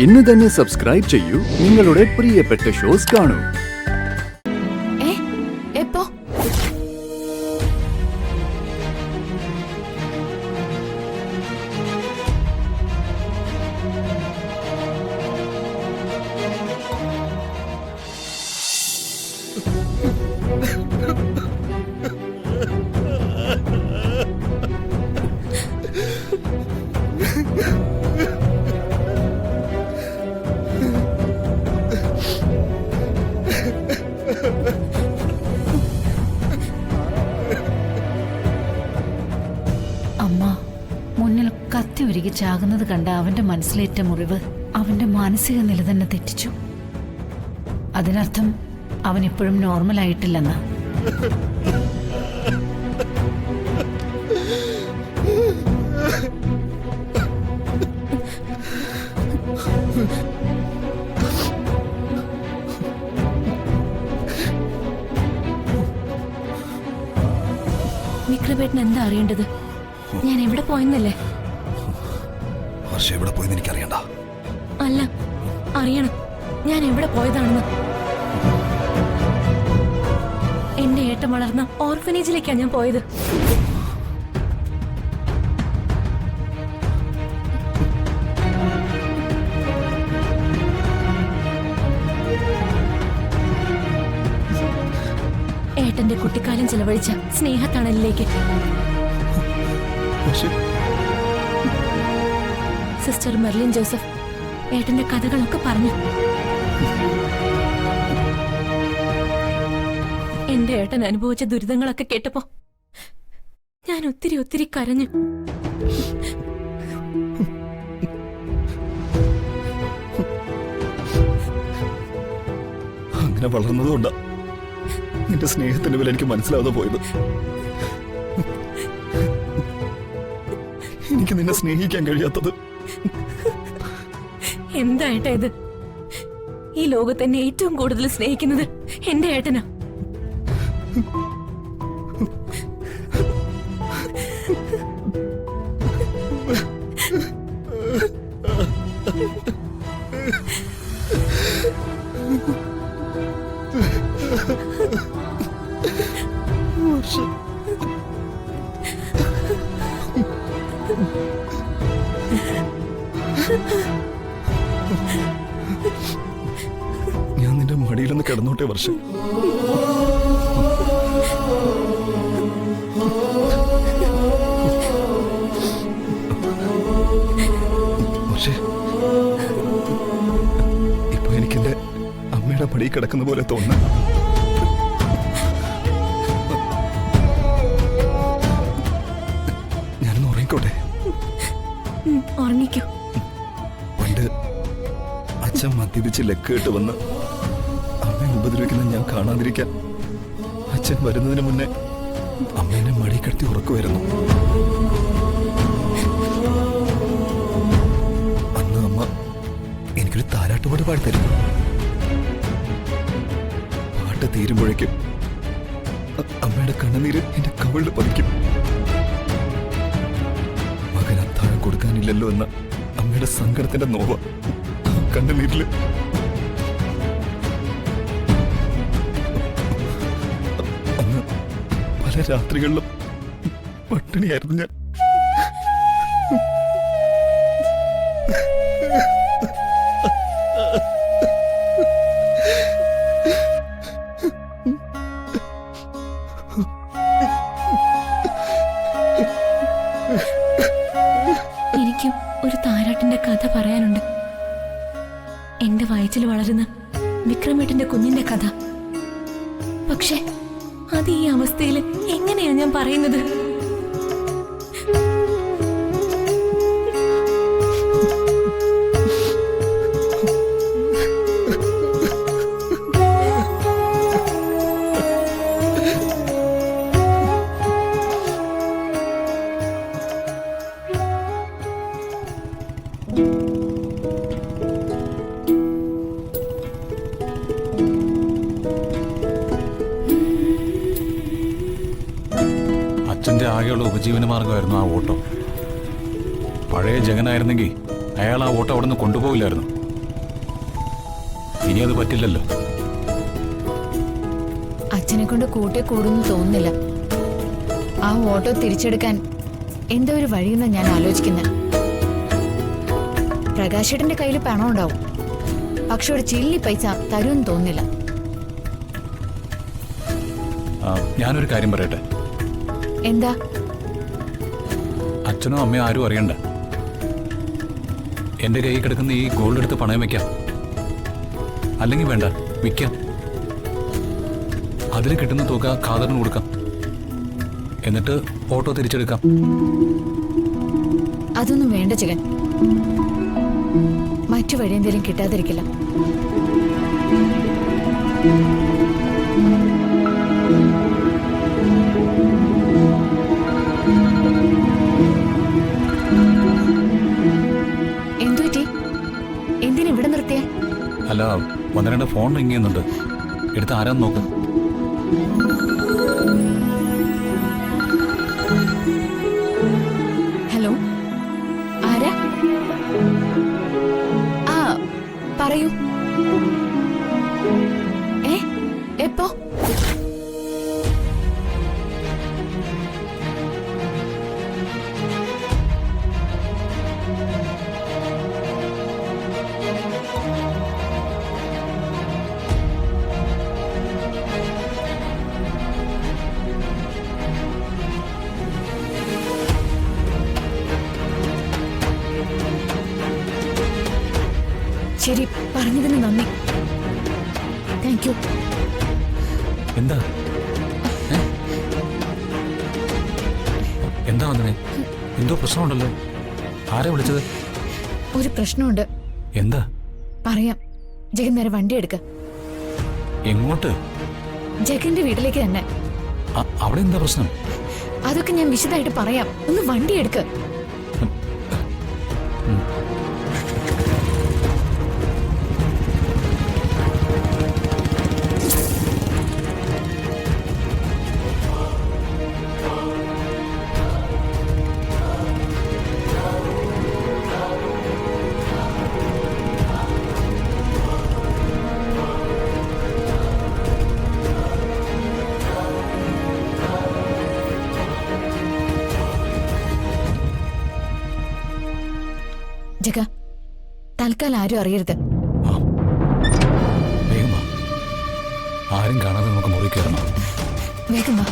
ഇന്ന് തന്നെ സബ്സ്ക്രൈബ് ചെയ്യൂ, നിങ്ങളുടെ പ്രിയപ്പെട്ട ഷോസ് കാണൂ. എപ്പോ? അമ്മ മുന്നിൽ കത്തി ഉരുകി ചാകുന്നത് കണ്ട അവന്റെ മനസ്സിലേറ്റ മുറിവ് അവന്റെ മാനസിക നില തന്നെ തെറ്റിച്ചു. അതിനർത്ഥം അവൻ ഇപ്പോഴും നോർമൽ ആയിട്ടില്ലെന്നാ. വിക്രമേട്ടൻ എന്താ അറിയേണ്ടത്? ഞാൻ എവിടെ പോയെന്നല്ലേ? ഹർഷ എവിടെ പോയെന്ന് എനിക്കറിയണ്ട. അല്ല, അറിയണം ഞാൻ എവിടെ പോയതാണെന്ന്. എന്റെ ഏട്ടൻ വളർന്ന ഓർഫനേജിലേക്കാണ് ഞാൻ പോയത്. ഏട്ടന്റെ കുട്ടിക്കാലം ചെലവഴിച്ച സ്നേഹത്തണലിലേക്ക്. സിസ്റ്റർ മെർലിൻ ജോസഫ് ഏട്ടന്റെ കഥകളൊക്കെ പറഞ്ഞു. എന്റെ ഏട്ടൻ അനുഭവിച്ച ദുരിതങ്ങളൊക്കെ കേട്ടപ്പോ ഞാൻ ഒത്തിരി ഒത്തിരി കരഞ്ഞു. അങ്ങനെ വളർന്നതുകൊണ്ടാ നിന്റെ സ്നേഹത്തിന്റെ വില എനിക്ക് മനസ്സിലാവാതെ പോയത്. എനിക്ക് നിന്നെ സ്നേഹിക്കാൻ കഴിയാത്തത്. എന്താ ഏട്ടാ ഇത്? ഈ ലോകത്ത് എന്നെ ഏറ്റവും കൂടുതൽ സ്നേഹിക്കുന്നത് എന്റെ ഏട്ടനാ. ഞാൻ നിന്റെ മടിയിലൊന്ന് കിടന്നോട്ടെ വർഷം. പക്ഷേ ഇപ്പൊ എനിക്കെന്റെ അമ്മയുടെ മടിയിൽ കിടക്കുന്ന പോലെ തോന്നുന്നു. ഞാനൊന്ന് ഉറങ്ങിക്കോട്ടെ. ഉറങ്ങിക്കോ. പണ്ട് അച്ഛൻ മദ്യപിച്ച് ലക്കേട്ട് വന്ന് അമ്മയെ ഉപദ്രവിക്കുന്ന ഞാൻ കാണാതിരിക്കാൻ അച്ഛൻ വരുന്നതിന് മുന്നേ അമ്മേനെ മടി കിടത്തി ഉറക്കുമായിരുന്നു. അന്ന് അമ്മ എനിക്കൊരു താരാട്ടുപാട് പാടിത്തരും. പാട്ട് തീരുമ്പോഴേക്കും അമ്മയുടെ കണ്ണുനീര് എന്റെ കവിളിൽ പതിക്കും. മകൻ അത്താഴം കൊടുക്കാനില്ലല്ലോ എന്ന അമ്മയുടെ സങ്കടത്തിന്റെ നോവ കണ്ണുനീരില്. അന്ന് പല രാത്രികളിലും പട്ടിണിയായിരുന്നു ഞാൻ. എനിക്കും ഒരു താരാട്ടിന്റെ കഥ പറയാനുണ്ട്. എന്റെ വയറ്റിൽ വളരുന്ന വിക്രമേട്ടന്റെ കുഞ്ഞിന്റെ കഥ. പക്ഷെ അത് ഈ അവസ്ഥയിൽ എങ്ങനെയാ ഞാൻ പറയുന്നത്? അച്ഛൻ്റെ ആകെയുള്ള ഉപജീവന മാർഗമായിരുന്നു ആ ഓട്ടോ. പഴയ ജഗനായിരുന്നെങ്കിൽ അയാൾ ആ ഓട്ടോ അവിടെ നിന്ന് കൊണ്ടുപോകില്ലായിരുന്നു. ഇനി അത് പറ്റില്ലല്ലോ. അച്ഛനെ കൊണ്ട് കൂട്ടി കൂടുന്നു തോന്നുന്നില്ല. ആ ഓട്ടോ തിരിച്ചെടുക്കാൻ എന്തോ ഒരു വഴിയെന്ന് ഞാൻ ആലോചിക്കുന്നത്. പ്രകാശേട്ടന്റെ കയ്യിൽ പണം ഉണ്ടാവും, പക്ഷെ ഒരു ചില്ലി പൈസ തരുമെന്ന് തോന്നുന്നില്ല. ഞാനൊരു കാര്യം പറയട്ടെ. എന്താ? അച്ഛനോ അമ്മയോ ആരും അറിയണ്ട. എന്റെ കയ്യിൽ കിടക്കുന്ന ഈ ഗോൾഡ് എടുത്ത് പണയം വെക്കാം, അല്ലെങ്കിൽ വേണ്ട വിൽക്കാം. അതിൽ കിട്ടുന്ന തുക ഖാദറിന് കൊടുക്കാം, എന്നിട്ട് ഓട്ടോ തിരിച്ചെടുക്കാം. അതൊന്നും വേണ്ട ജഗൻ, മറ്റു വഴി എന്തെങ്കിലും കിട്ടാതിരിക്കില്ല. എന്തുപറ്റി? എന്തിനാ ഇവിടെ നിർത്തിയേ? അല്ല, ഒന്ന് രണ്ട് ഫോൺ റിങ് ചെയ്യുന്നുണ്ട്, എടുത്ത് ആരാന്ന് നോക്ക്. ഹലോ, ആരാ? ആ, പറയൂ. എപ്പോ? ശരി, പറഞ്ഞതിന് നന്ദി. Thank you. എന്താ എന്താ വന്നേ? എന്തോ പ്രശ്നമുണ്ടല്ലോ. ആരാ വിളിച്ചത്? ഒരു പ്രശ്നമുണ്ട്. എന്താ? പറയാം. ജഗൻ നേരെ വണ്ടി എടുക്ക. എങ്ങോട്ട്? ജഗന്റെ വീട്ടിലേക്ക് തന്നെ. അവിടെ എന്താ പ്രശ്നം? അതൊക്കെ ഞാൻ വിശദമായിട്ട് പറയാം. ഒന്ന് വണ്ടി എടുക്ക. ജഗ, തൽക്കാലം ആരും അറിയരുത്. വേഗം വാ. ആരും കാണാതെ നമുക്ക് മുറി കയറണം. വേഗം വാ.